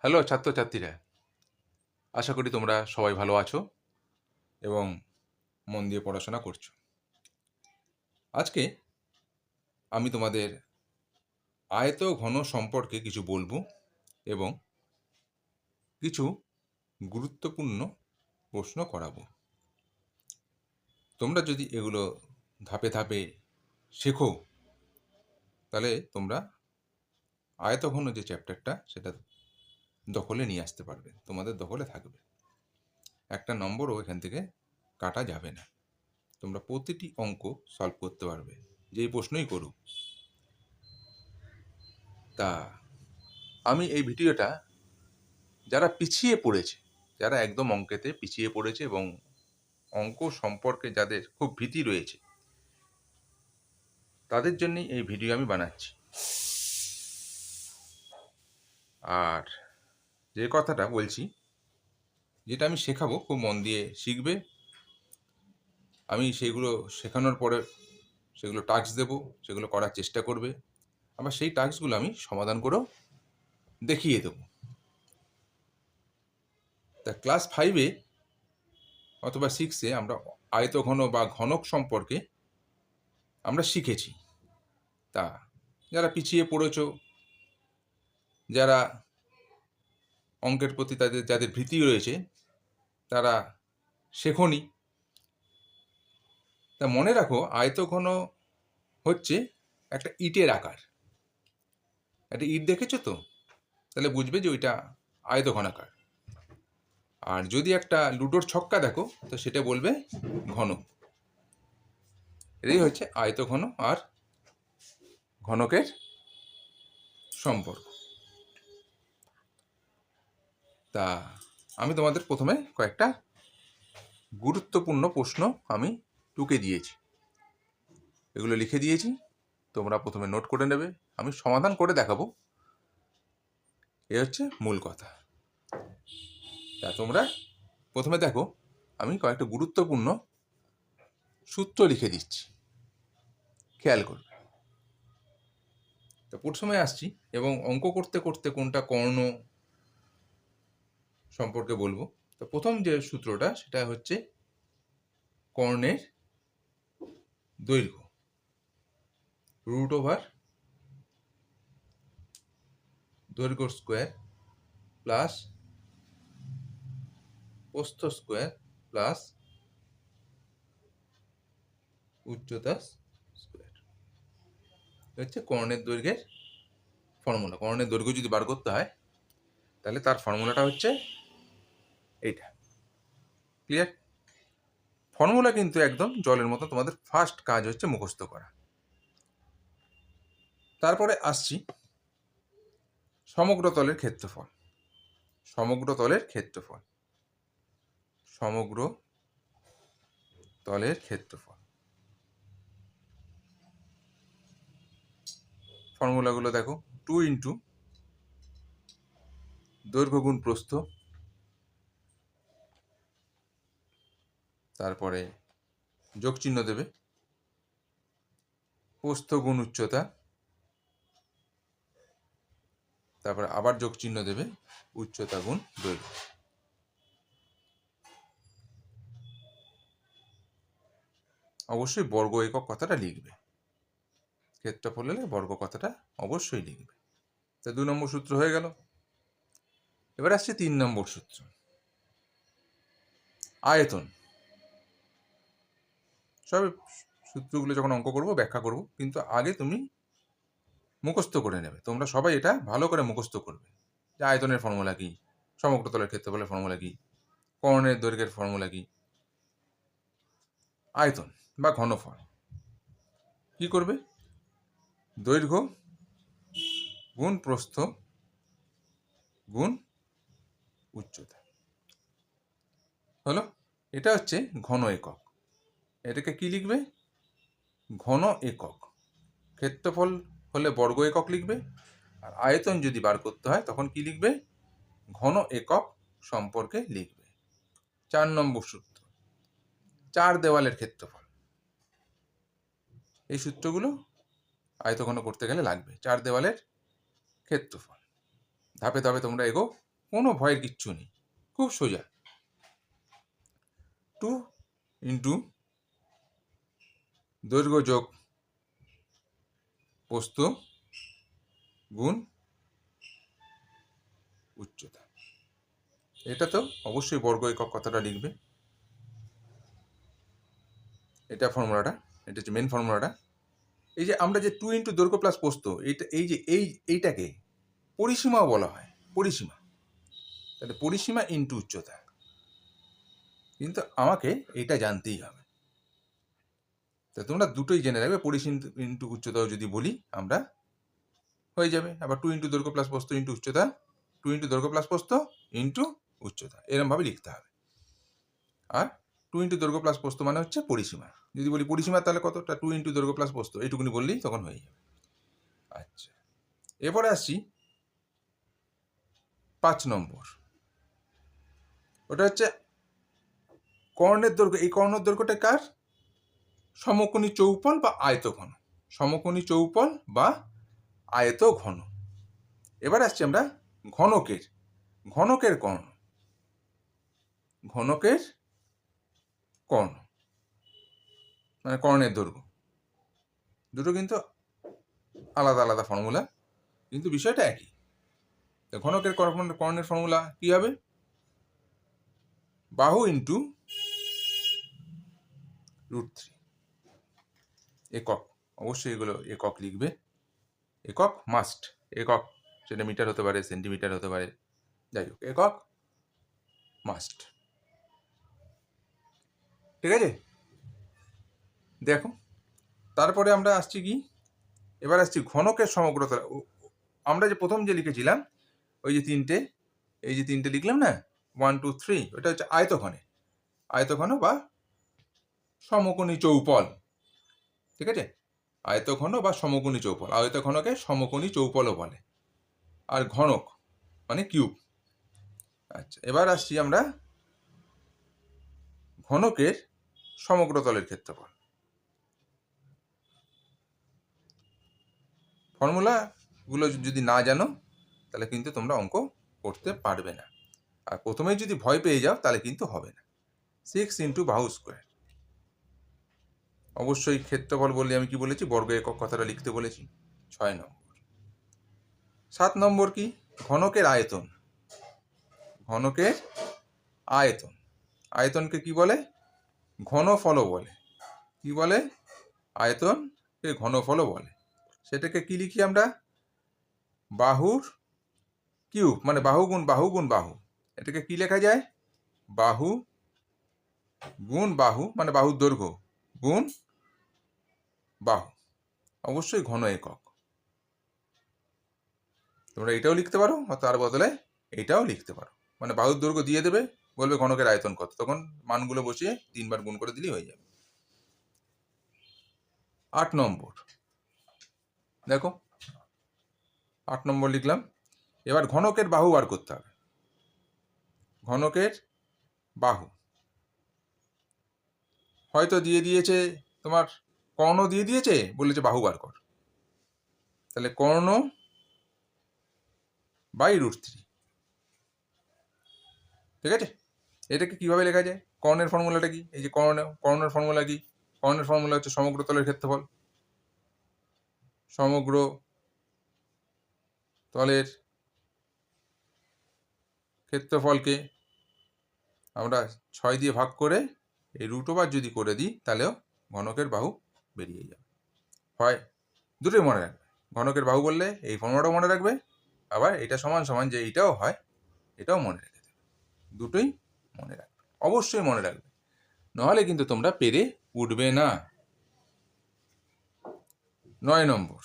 Hello ছাত্রছাত্রীরা, আশা করি তোমরা সবাই ভালো আছো এবং মন দিয়ে পড়াশোনা করছো। আজকে আমি তোমাদের আয়ত ঘন সম্পর্কে কিছু বলবো এবং কিছু গুরুত্বপূর্ণ প্রশ্ন করাবো। তোমরা যদি এগুলো ধাপে ধাপে শেখো, তাহলে তোমরা আয়ত ঘন যে চ্যাপ্টারটা সেটা দখলে নিয়ে আসতে পারবে, তোমাদের দখলে থাকবে। একটা নম্বরও এখান থেকে কাটা যাবে না। তোমরা প্রতিটি অঙ্ক সলভ করতে পারবে, যেই প্রশ্নই করুক। তা আমি এই ভিডিওটা যারা পিছিয়ে পড়েছে, যারা একদম অঙ্কেতে পিছিয়ে পড়েছে এবং অঙ্ক সম্পর্কে যাদের খুব ভীতি রয়েছে, তাদের জন্যই এই ভিডিও আমি বানাচ্ছি। আর যে কথাটা বলছি, যেটা আমি শেখাবো, খুব মন দিয়ে শিখবে। আমি সেগুলো শেখানোর পরে সেগুলো টাস্ক দেবো, সেগুলো করার চেষ্টা করবে। আবার সেই টাস্কগুলো আমি সমাধান করেও দেখিয়ে দেবো। তা ক্লাস 5-এ অথবা 6-এ আমরা আয়তঘন বা ঘনক সম্পর্কে আমরা শিখেছি। তা যারা পিছিয়ে পড়েছো, যারা অঙ্কের প্রতি যাদের ভীতি রয়েছে, তারা শেখোনি। তা মনে রাখো, আয়তঘন হচ্ছে একটা ইটের আকার। একটা ইট দেখেছো তো, তাহলে বুঝবে যে ওইটা আয়তঘনাকার। আর যদি একটা লুডোর ছক্কা দেখো, তো সেটা বলবে ঘন। এটাই হচ্ছে আয়তঘন আর ঘনকের সম্পর্ক। তা আমি তোমাদের প্রথমে কয়েকটা গুরুত্বপূর্ণ প্রশ্ন আমি টুকে দিয়েছি, এগুলো লিখে দিয়েছি। তোমরা প্রথমে নোট করে নেবে, আমি সমাধান করে দেখাবো। এ হচ্ছে মূল কথা। তা তোমরা প্রথমে দেখো, আমি কয়েকটা গুরুত্বপূর্ণ সূত্র লিখে দিচ্ছি, খেয়াল করবে। তো প্রথমে আসছি এবং অঙ্ক করতে করতে কোনটা কর্ণ সম্পর্কে বলবো। তো প্রথম যে সূত্রটা, সেটা হচ্ছে কর্ণের দৈর্ঘ্য, রুট ওভার দৈর্ঘ্য স্কোয়ার প্লাস প্রস্থ স্কোয়ার প্লাস উচ্চতা স্কোয়ার। হচ্ছে কর্ণের দৈর্ঘ্যের ফর্মুলা। কর্ণের দৈর্ঘ্য যদি বার করতে হয়, তাহলে তার ফর্মুলাটা হচ্ছে এইটা। ক্লিয়ার? ফর্মুলা কিন্তু একদম জলের মতো, তোমাদের ফার্স্ট কাজ হচ্ছে মুখস্থ করা। তারপরে আসছি সমগ্র তলের ক্ষেত্রফল। সমগ্র তলের ক্ষেত্রফল, সমগ্র তলের ক্ষেত্রফল। ফর্মুলাগুলো দেখো, 2 ইন্টু দৈর্ঘ্য গুণ প্রস্থ, তারপরে যোগ চিহ্ন দেবে, প্রস্থ গুণ উচ্চতা, তারপরে আবার যোগ চিহ্ন দেবে, উচ্চতা গুণ দৈর্ঘ্য। অবশ্যই বর্গ একক কথাটা লিখবে, ক্ষেত্রফল হলে বর্গ কথাটা অবশ্যই লিখবে। তা 2 নম্বর সূত্র হয়ে গেল। এবার আসছে 3 নম্বর সূত্র, আয়তন। সব সূত্রগুলো যখন অঙ্ক করবো ব্যাখ্যা করব, কিন্তু আগে তুমি মুখস্থ করে নেবে। তোমরা সবাই এটা ভালো করে মুখস্থ করবে, যে আয়তনের ফর্মুলা কি, সমগ্র তলের ক্ষেত্রফলের ফর্মুলা কি, কর্ণের দৈর্ঘ্যের ফর্মুলা কি। আয়তন বা ঘনফল কি করবে? দৈর্ঘ্য গুণ প্রস্থ গুণ উচ্চতা। হলো? এটা হচ্ছে ঘন একক। এটাকে কি লিখবে? ঘন একক। ক্ষেত্রফল হলে বর্গ একক লিখবে, আর আয়তন যদি বার করতে হয় তখন কি লিখবে? ঘন একক সম্পর্কে লিখবে। 4 নম্বর সূত্র, 4 দেওয়ালের ক্ষেত্রফল। এই সূত্রগুলো আয়তঘন করতে গেলে লাগবে। 4 দেওয়ালের ক্ষেত্রফল। ধাপে ধাপে তোমরা এগো, কোনো ভয়ের কিচ্ছু নেই, খুব সোজা। 2 ইন্টু দৈর্ঘ্য যোগ প্রস্থ গুণ উচ্চতা। এটা তো অবশ্যই বর্গ একক কথাটা লিখবে, এটা ফর্মুলাটা, এটা হচ্ছে মেন ফর্মুলাটা। এই যে আমরা যে 2 ইন্টু দৈর্ঘ্য প্লাস প্রস্থ, এইটা এইটাকে পরিসীমাও বলা হয়, পরিসীমা। তাহলে পরিসীমা ইন্টু উচ্চতা, কিন্তু আমাকে এইটা জানতেই হবে। তা তোমরা দুটোই জেনে রাখবে, পরিসীমা ইন্টু উচ্চতাও যদি বলি আমরা হয়ে যাবে। আবার 2 ইন্টু দৈর্ঘ্য প্লাস প্রস্থ ইন্টু উচ্চতা, 2 ইন্টু দৈর্ঘ্য প্লাস প্রস্থ ইন্টু উচ্চতা, এরমভাবে লিখতে হবে। আর 2 ইন্টু দৈর্ঘ্য প্লাস প্রস্থ মানে হচ্ছে পরিসীমা। যদি বলি পরিসীমা তাহলে কতটা, 2 ইন্টু দৈর্ঘ্য প্লাস প্রস্থ, এইটুকুনি বললেই তখন হয়ে যাবে। আচ্ছা, এরপরে আসছি 5 নম্বর। ওটা হচ্ছে কর্ণের দৈর্ঘ্য। এই কর্ণের দৈর্ঘ্যটা কার? সমকোণী চৌপল বা আয়তঘন, সমকোণী চৌপল বা আয়তঘন। এবার আসছি আমরা ঘনকের, ঘনকের কর্ণ, ঘনকের কর্ণ মানে কর্ণের দৈর্ঘ্য। দুটো কিন্তু আলাদা আলাদা ফর্মুলা, কিন্তু বিষয়টা একই। ঘনকের কর্ণের ফর্মুলা কি হবে? বাহু ইন্টু √3 একক। অবশ্যই এগুলো একক লিখবে, একক মাস্ট, একক সেটা মিটার হতে পারে, সেন্টিমিটার হতে পারে, যাই হোক একক মাস্ট। ঠিক আছে, দেখো তারপরে আমরা আসছি কি, এবার আসছি ঘনকের সমগ্রতা। আমরা যে প্রথম যে লিখেছিলাম ওই যে তিনটে, এই যে তিনটে লিখলাম না, 1 2 3, ওটা হচ্ছে আয়তঘনে, আয়তঘন বা সমকোণী চৌপল। ঠিক আছে, আয়তঘন বা সমকোণী চৌপল, আয়তঘনকে সমকোণী চৌপলও বলে। আর ঘনক মানে কিউব। আচ্ছা, এবার আসছি আমরা ঘনকের সমগ্র তলের ক্ষেত্রফল। ফর্মুলাগুলো যদি না জানো তাহলে কিন্তু তোমরা অঙ্ক করতে পারবে না। আর প্রথমেই যদি ভয় পেয়ে যাও তাহলে কিন্তু হবে না। 6 ইন্টু বাহু স্কোয়ার। অবশ্যই ক্ষেত্রফল বললে আমি কি বলেছি, বর্গ একক কথাটা লিখতে বলেছি। 6 নম্বর। 7 নম্বর কি, ঘনকের আয়তন, ঘনকের আয়তন। আয়তনকে কি বলে? ঘনফলও বলে। কি বলে? আয়তনকে ঘনফলও বলে। সেটাকে কি লিখি আমরা? বাহুর কিউব, মানে বাহু গুণ বাহু গুণ বাহু। এটাকে কি লেখা যায়? বাহু গুণ বাহু, মানে বাহুর দৈর্ঘ্য গুণ বাহু, অবশ্যই ঘন একক। তোমরা এটাও লিখতে পারো, তার বদলে এটাও লিখতে পারো। মানে বাহুর দৈর্ঘ্য দিয়ে দেবে, বলবে ঘনকের আয়তন কত, তখন মানগুলো বসিয়ে 3 বার গুণ করে দিলেই হয়ে যাবে। 8 নম্বর, দেখো 8 নম্বর লিখলাম। এবার ঘনকের বাহু বার করতে হবে। ঘনকের বাহু হয়তো দিয়ে দিয়েছে তোমার, কর্ণ দিয়ে দিয়েছে, বলেছে বাহু বার কর। তাহলে কর্ণ বাই √3। ঠিক আছে, এটাকে কিভাবে লেখা যায়? কর্ণের ফর্মুলাটা কি? এই যে কর্ণের ফর্মুলা কি? কর্ণের ফর্মুলা হচ্ছে সমগ্র তলের ক্ষেত্রফল। সমগ্র তলের ক্ষেত্রফলকে আমরা 6 দিয়ে ভাগ করে এই √ওভার যদি করে দিই তাহলেও ঘনকের বাহু বেরিয়ে যাবে। হয় দুটোই মনে রাখবে, ঘনকের বাহু বললে এই ফর্মুলাটাও মনে রাখবে, আবার এটা সমান সমান যে এইটাও হয় এটাও মনে রেখে দেবে। দুটোই মনে রাখবে, অবশ্যই মনে রাখবে, নাহলে কিন্তু তোমরা পেরে উঠবে না। 9 নম্বর,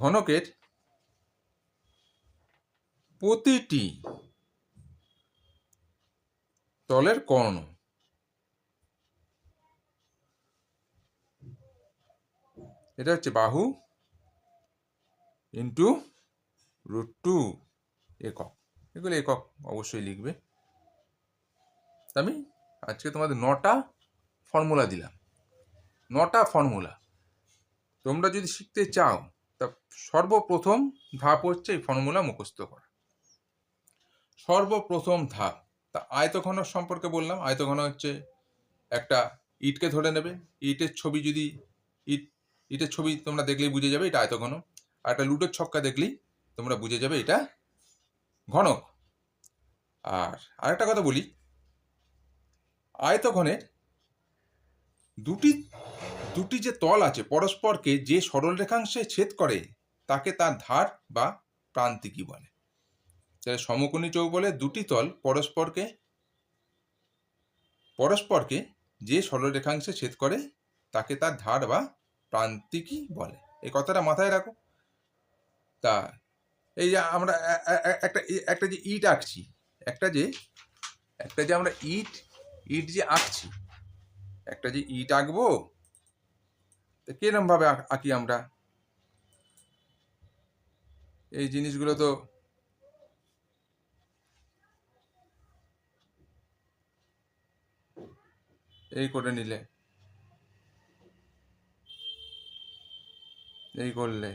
ঘনকের প্রতিটি তলের কর্ণ। এটা হচ্ছে বাহু ইন্টু √2 একক। এগুলো একক অবশ্যই লিখবে। আমি আজকে তোমাদের 9টা ফর্মুলা দিলাম, 9টা ফর্মুলা। তোমরা যদি শিখতে চাও তা সর্বপ্রথম ধাপ হচ্ছে এই ফর্মুলা মুখস্থ করা। সর্বপ্রথম ধাপ। তা আয়তঘনক সম্পর্কে বললাম। আয়তঘন হচ্ছে একটা ইটকে ধরে নেবে, ইটের ছবি যদি ইটের ছবি তোমরা দেখলেই বুঝে যাবে এটা আয়তঘন। আর একটা লুডোর ছক্কা দেখলেই তোমরা বুঝে যাবে এটা ঘনক। আর আরেকটা কথা বলি, আয়তঘনের দুটি যে তল আছে পরস্পরকে যে সরল রেখাংশে ছেদ করে তাকে তার ধার বা প্রান্তিকী বলে। তাহলে সমকোণী চৌবলে দুটি তল পরস্পরকে যে সরল রেখাংশে ছেদ করে তাকে তার ধার বা প্রান্তিকী বলে। এই কথাটা মাথায় রাখো। তা এই যে আমরা একটা যে ইট আঁকছি, একটা যে আমরা ইট যে আঁকছি, একটা যে ইট আঁকবো, তা কিরম ভাবে আঁকি আমরা? এই জিনিসগুলো তো এই করে নিলে, এই করলে,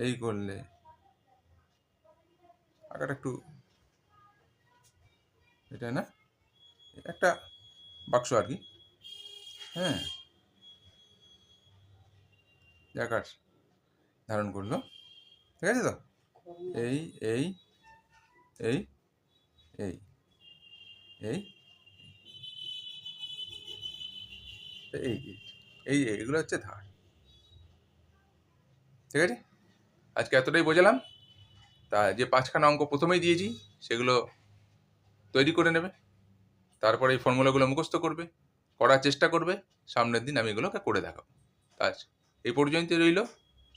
এই করলে আঁকাটা একটু এটা না, একটা বাক্স আর কি, হ্যাঁ, আকার ধারণ করলো, ঠিক আছে তো? এই এই এই এই এই এই এই এগুলো হচ্ছে ধার, ঠিক আছে? আজকে এতটাই বোঝালাম। তা যে 5খানা অঙ্ক প্রথমেই দিয়েছি সেগুলো তৈরি করে নেবে, তারপরে এই ফর্মুলাগুলো মুখস্থ করবে, করার চেষ্টা করবে। সামনের দিন আমি এগুলোকে করে দেখাবো। আজ এই পর্যন্তই রইল।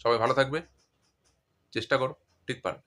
সবাই ভালো থাকবে, চেষ্টা করো, ঠিক পারবে।